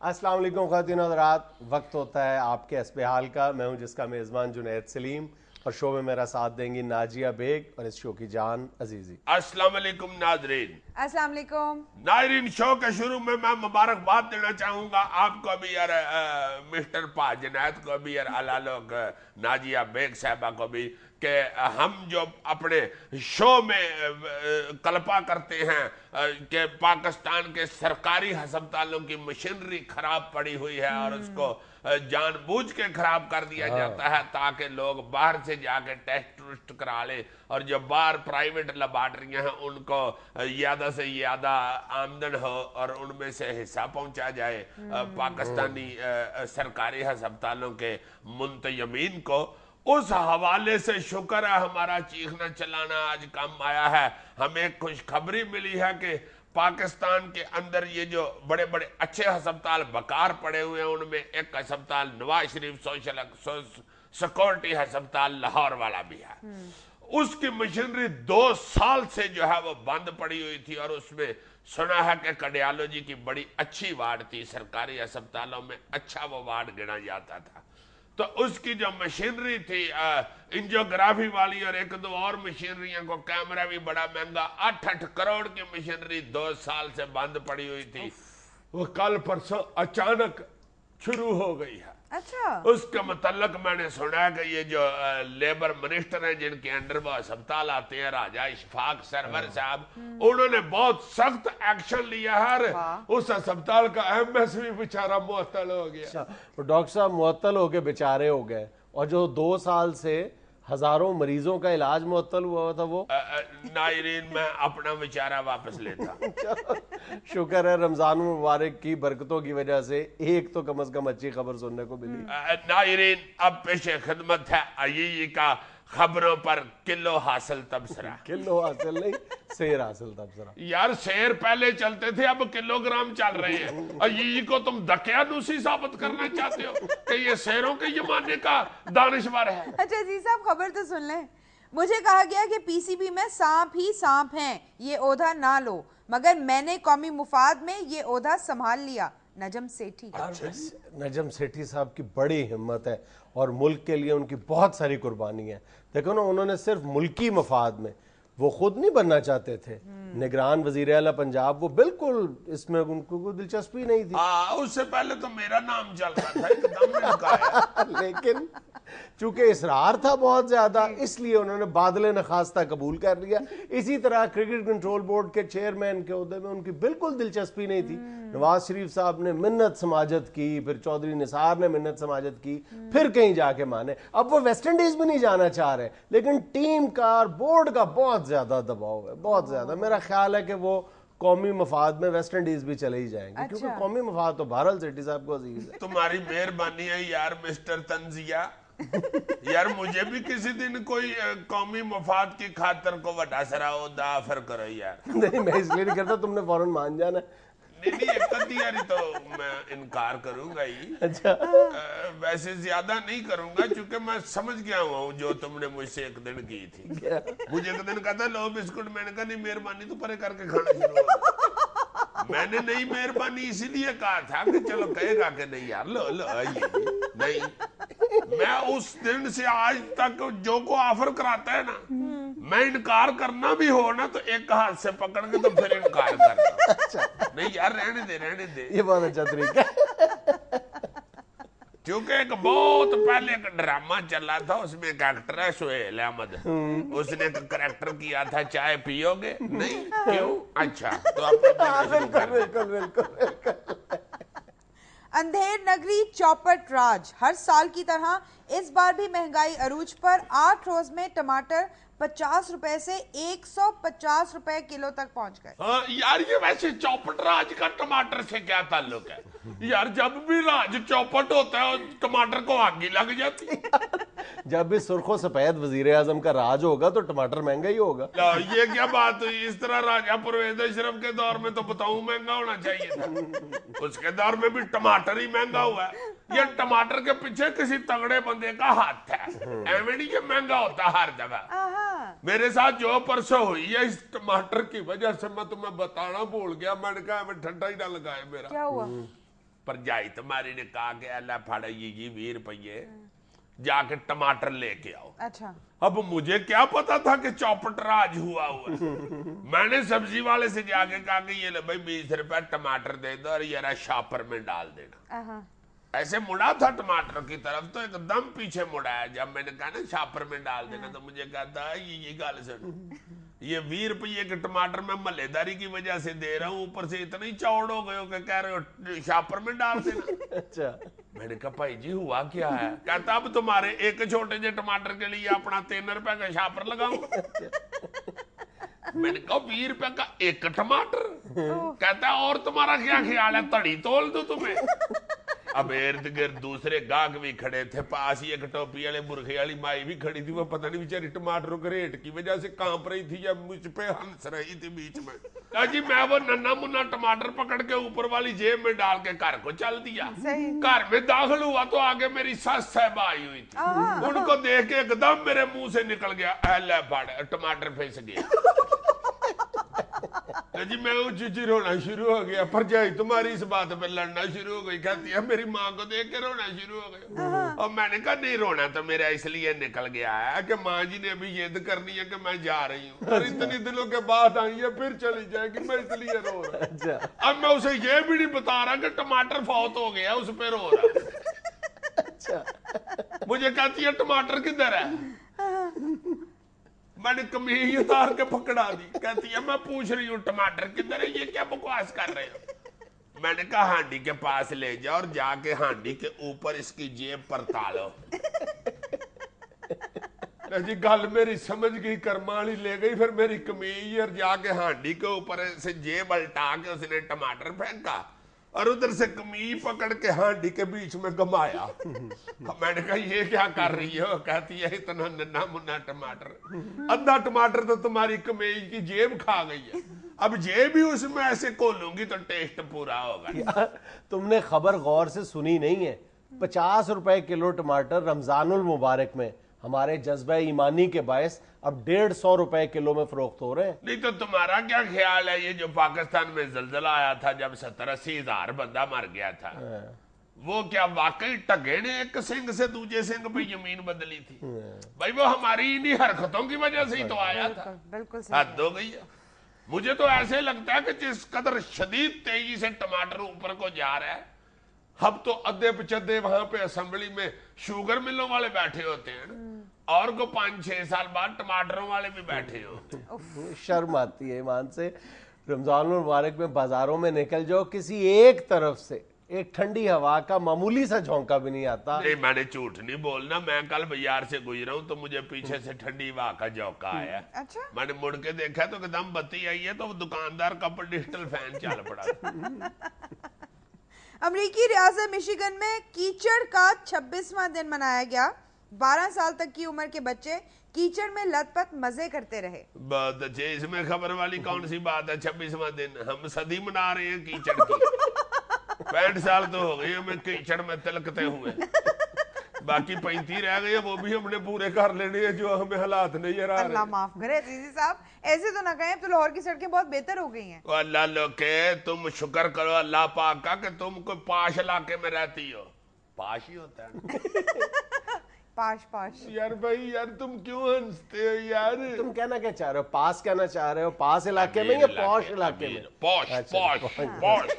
अस्सलाम वालेकुम ख़वातीन और हज़रात, वक्त होता है आपके हस्बे हाल का। मैं हूं जिसका मेज़बान जुनैद सलीम और शो में मेरा साथ देंगी नाजिया बेग और इस शो की जान अजीज़ी। अस्सलाम वालेकुम नाजरीन। अस्सलाम वालेकुम नाजरीन, शो के शुरू में मैं मुबारकबाद देना चाहूंगा आपको भी यार, मिस्टर पा जुनैद को भी यार, अला लोग नाजिया बेग साहबा को भी, कि हम जो अपने शो में कल्पा करते हैं कि पाकिस्तान के सरकारी अस्पतालों की मशीनरी खराब पड़ी हुई है और उसको जानबूझ के खराब कर दिया जाता है ताकि लोग बाहर से जाके टेस्ट टूस्ट करा ले, और जो बाहर प्राइवेट लेबॉर्टरियां हैं उनको ज्यादा से ज्यादा आमदन हो और उनमें से हिस्सा पहुंचा जाए पाकिस्तानी सरकारी अस्पतालों के मुंतजमीन को। उस हवाले से शुक्र है हमारा चीखना चलाना आज कम आया है। हमें खुशखबरी मिली है कि पाकिस्तान के अंदर ये जो बड़े बड़े अच्छे अस्पताल बकार पड़े हुए हैं उनमें एक अस्पताल नवाज शरीफ सोशल सिक्योरिटी अस्पताल लाहौर वाला भी है। उसकी मशीनरी 2 साल से जो है वो बंद पड़ी हुई थी और उसमें सुना है कि कार्डियोलॉजी की बड़ी अच्छी वार्ड थी, सरकारी अस्पतालों में अच्छा वो वार्ड गिना जाता था। तो उसकी जो मशीनरी थी एंजियोग्राफी वाली और एक दो और मशीनरियों को, कैमरा भी बड़ा महंगा, 8-8 करोड़ की मशीनरी 2 साल से बंद पड़ी हुई थी, वो कल परसों अचानक शुरू हो गई है। अच्छा, उसके मतलब मैंने सुना है कि ये जो लेबर मिनिस्टर हैं जिनके अंडर वो अस्पताल आते हैं, राजा इशफाक सरवर साहब, उन्होंने बहुत सख्त एक्शन लिया है। उस अस्पताल का एमएस भी बेचारा मुअत्तल हो गया। तो डॉक्टर साहब मुअत्तल होके बेचारे हो गए और जो 2 साल से हजारों मरीजों का इलाज मुअत्तल हुआ था वो नायरीन, मैं अपना विचारा वापस लेता। शुक्र है रमजान मुबारक की बरकतों की वजह से एक तो कम से कम अच्छी खबर सुनने को मिली। नायरीन, अब पेशे खिदमत है अय्यी का खबरों पर किलो हासिल तबसरा। किलो हासिल नहीं, शेर हासिल तबसरा। यार शेर पहले चलते थे, अब किलोग्राम चल रहे हैं। और ये को तुम दकियानूसी साबित करना चाहते हो कि ये शेरों के जमाने का दानिशवर है। अच्छा जी साहब, खबर तो सुन लें। मुझे कहा गया कि पीसीबी में सांप ही सांप हैं, ये ओहदा ना लो, मगर मैंने कौमी मुफाद में ये ओहदा संभाल लिया। नजम सेठी। नजम सेठी साहब की बड़ी हिम्मत है और मुल्क के लिए उनकी बहुत सारी कुर्बानी है। देखो ना, उन्होंने सिर्फ मुल्की मफाद में, वो खुद नहीं बनना चाहते थे निगरान वजीर आला पंजाब, वो बिल्कुल इसमें उनको कोई दिलचस्पी नहीं थी। उससे पहले तो मेरा नाम चल रहा था, एकदम इनका लेकिन चूंकि इसरार था बहुत ज्यादा, इसलिए उन्होंने बादले नखास्ता कबूल कर लिया। इसी तरह क्रिकेट कंट्रोल बोर्ड के चेयरमैन के ओहदे में उनकी बिल्कुल दिलचस्पी नहीं थी। नवाज शरीफ साहब ने मिन्नत समाजत की, फिर चौधरी निसार ने मिन्नत समाजत की, फिर कहीं जाके माने। अब वो वेस्ट इंडीज भी नहीं जाना चाह रहे, लेकिन टीम का और बोर्ड का बहुत ज्यादा दबाव है, बहुत ज्यादा। मेरा ख्याल है कि वो कौमी मफाद में वेस्ट इंडीज भी चले ही जाएंगे। अच्छा। क्योंकि कौमी मफाद तो बहरहाल सेठी साहब को अजीज है। तुम्हारी मेहरबानी है यार मिस्टर तंजिया। यार मुझे भी किसी दिन कोई कौमी मफाद की खातर को वड्डा सरा ओहदा ऑफर करो यार। नहीं, मैं इसलिए नहीं करता, तुमने फौरन मान जाना। नहीं, एक यारी तो मैं इनकार करूंगा ही। अच्छा, वैसे ज्यादा नहीं करूंगा क्योंकि मैं समझ गया हूँ जो तुमने मुझसे एक दिन की थी। मुझे एक दिन कहता लो बिस्कुट, मैंने कहा नहीं मेहरबानी तो परे करके खाना शुरू हो। मैंने नहीं मेहरबानी इसीलिए कहा था कि चलो कहेगा कि नहीं यार लो लो ये नहीं। मैं उस दिन से आज तक जो को ऑफर कराता है ना, मैं इनकार करना भी हो ना तो एक हाथ से पकड़ के तो फिर इनकार करता। अच्छा। नहीं यार रहने दे ये बहुत अच्छा तरीका है। क्योंकि एक बहुत पहले एक ड्रामा चला था, उसमें एक एक्टर है सुहेल अहमद, उसने एक करैक्टर किया था चाय पियोगे नहीं, क्यों? अच्छा तो बिल्कुल। अंधेर नगरी चौपट राज, हर साल की तरह इस बार भी महंगाई अरूज पर। 8 रोज में टमाटर 50 रुपए से 150 रुपए किलो तक पहुंच गए। हाँ यार, ये वैसे चौपट राज का टमाटर से क्या ताल्लुक है यार? जब भी राज चौपट होता है टमाटर को आग ही लग जाती है। जब भी सुर्खो सफेद वजीर आजम का राज होगा तो टमाटर महंगा ही होगा। ये क्या बात हुई? इस तरह राजा परवेज अशरफ के दौर में तो बताऊं महंगा होना चाहिए था, उसके दौर में भी टमाटर ही महंगा हुआ है। ये टमाटर के पीछे किसी तगड़े बंदे का हाथ है, एवं नहीं कि महंगा होता हर जगह। मेरे साथ जो परसों हुई है इस टमाटर की वजह से, मैं तुम्हें बताना भूल गया, मैंने कहा ठंडा ही ना लगाए मेरा। क्या हुआ? भरजाई तुम्हारी ने कहा कि अल्लाह फाड़ा ये 20 रुपये जाके टमाटर लेके आओ। अच्छा। अब मुझे क्या पता था कि चौपट राज हुआ है। मैंने सब्जी वाले से जाके कहा कि ये ले भाई 20 रुपए टमाटर दे दो और ये शॉपर में डाल देना। ऐसे मुड़ा था टमाटर की तरफ तो एकदम पीछे मुड़ा है। जब मैंने कहा ना शॉपर में डाल देना तो मुझे कहता है ये गल सुन, ये 20 रुपये के टमाटर मैं मल्लेदारी की वजह से दे रहा हूँ, ऊपर से इतने ही चौड़ हो गए हो कि कह रहे हो शॉपर में डाल देना। अच्छा। मैंने कहा भाई जी हुआ क्या है? कहता अब तुम्हारे एक छोटे से टमाटर के लिए अपना 3 रुपए का शॉपर लगाऊंगा। मैंने कहा 20 रुपए का एक टमाटर? कहता और तुम्हारा क्या ख्याल है, तड़ी तोल दो तुम्हें? अब इर्द गिर्द दूसरे गाहक भी खड़े थे, पास ही एक टोपी वाले बुरखे वाली माई भी खड़ी थी। वो पता नहीं बेचारी टमाटरों के रेट की वजह से कांप रही थी या मुझ पे हंस रही थी बीच में। जी मैं वो नन्ना मुन्ना टमाटर पकड़ के ऊपर वाली जेब में डाल के घर को चल दिया। घर में दाखिल हुआ तो आगे मेरी सास साहबा आई हुई थी। उनको देख के एकदम मेरे मुंह से निकल गया टमाटर फंस गया। जी मैं ऊंची रोना शुरू हो गया। भरजाई तुम्हारी इस बात पे लड़ना शुरू हो गई। कहती है मेरी माँ को देख के रोना शुरू हो गया। और मैंने कहा नहीं रोना तो मेरा इसलिए निकल गया है कि माँ जी ने अभी जिद करनी है कि मैं जा रही हूँ और इतनी दिनों के बाद आई है फिर चली जाएगी, मैं इसलिए रो रहा। अब मैं उसे ये भी नहीं बता रहा कि टमाटर फौत हो गया, उस पर रो रहा। अच्छा। मुझे कहती है टमाटर किधर है? मैंने कमीज उतार के पकड़ा दी। कहती है मैं पूछ रही हूँ टमाटर किधर है, ये क्या बकवास कर रहे हो? मैंने कहा हांडी के पास ले जाओ और जाके हांडी के ऊपर इसकी जेब पर तालो। जी गल मेरी समझ गई, करमाली ले गई। फिर मेरी कमीज और जाके हांडी के ऊपर से जेब उल्टा के उसने टमाटर फेंका और उधर से कमीज पकड़ के हांडी के बीच में घुमाया। मैंने कहा ये क्या कर रही हो? कहती है इतना नन्ना मुन्ना टमाटर, आधा टमाटर तो तुम्हारी कमीज की जेब खा गई है, अब जेब भी उसमें ऐसे खोलूंगी तो टेस्ट पूरा होगा। तुमने खबर गौर से सुनी नहीं है? 50 रुपए किलो टमाटर रमजानुल मुबारक में हमारे जज्बा ईमानी के बायस अब 150 रुपए किलो में फरोख्त हो रहे हैं। नहीं तो तुम्हारा क्या ख्याल है, ये जो पाकिस्तान में जलजला आया था जब 70-80 हजार बंदा मर गया था, वो क्या वाकई टगे ने एक सिंह से दूसरे सिंह पे जमीन बदली थी? भाई वो हमारी इन्हीं हरकतों की वजह से ही तो आया था। बिल्कुल हद हो गई है। मुझे तो ऐसे लगता है कि जिस कदर शदीद तेजी से टमाटर ऊपर को जा रहा है, अब तो अद्धे पचद्दे वहां पे असेंबली में शुगर मिलों वाले बैठे होते हैं और को 5-6 साल बाद टमाटरों वाले भी बैठे होते हैं। शर्म आती है ईमान से। रमजान मुबारक में बाजारों में निकल जाओ, किसी एक तरफ से एक ठंडी हवा का मामूली सा झोंका भी नहीं आता। नहीं मैंने झूठ नहीं बोलना, मैं कल बाजार से गुजरा हूँ तो मुझे पीछे से ठंडी हवा का झोंका आया। अच्छा। मैंने मुड़ के देखा तो एकदम बत्ती आई है तो दुकानदार का डिजिटल फैन चल पड़ा। अमेरिकी रियासत मिशिगन में कीचड़ का 26वां दिन मनाया गया। 12 साल तक की उम्र के बच्चे कीचड़ में लथपथ मजे करते रहे। बहुत अच्छे। इसमें खबर वाली कौन सी बात है? 26वां दिन, हम सदी मना रहे हैं कीचड़ की। 65 साल तो हो गए हमें कीचड़ में तिलकते हुए, बाकी 35 रह गए, वो भी हमने पूरे कर लेने हैं जो हमें हालात नहीं आ रहे। अल्लाह माफ करे अजीजी साहब, ऐसे तो ना कहें, तो लाहौर की सड़कें बहुत बेहतर हो गई हैं। अल्लाह लोके तुम शुक्र करो अल्लाह पाक का कि तुम कोई पाश इलाके में रहती हो। पाश ही होता है। पाश पाश यार भाई यार तुम क्यों हंसते हो यार? तुम कहना क्या चाह रहे हो? पास कहना चाह रहे हो? पास इलाके में या पॉश इलाके में? Posh posh posh.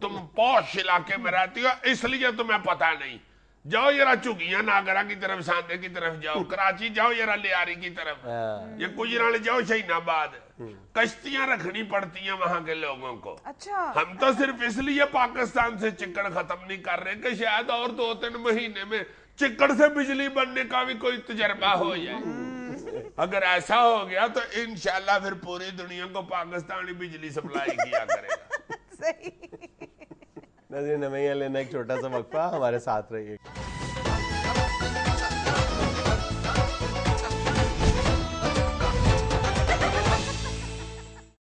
तुम पॉश इलाके में रहती हो इसलिए तुम्हें पता नहीं। जाओ जरा चुगिया नागरा की तरफ, सांदे की तरफ जाओ, कराची जाओ जरा लियारी की तरफ, ये गुजरात जाओ, शहीनाबाद, कश्तियां रखनी पड़ती हैं वहां के लोगों को। अच्छा। हम तो सिर्फ इसलिए पाकिस्तान से चिक्कड़ खत्म नहीं कर रहे कि शायद और 2-3 महीने में चिक्कड़ से बिजली बनने का भी कोई तजर्बा हो जाए। अगर ऐसा हो गया तो इंशाल्लाह फिर पूरी दुनिया को पाकिस्तानी बिजली सप्लाई किया करेगा। सही। नज़ीर नमैया लेना एक छोटा सा वक्फा, हमारे साथ रहिए।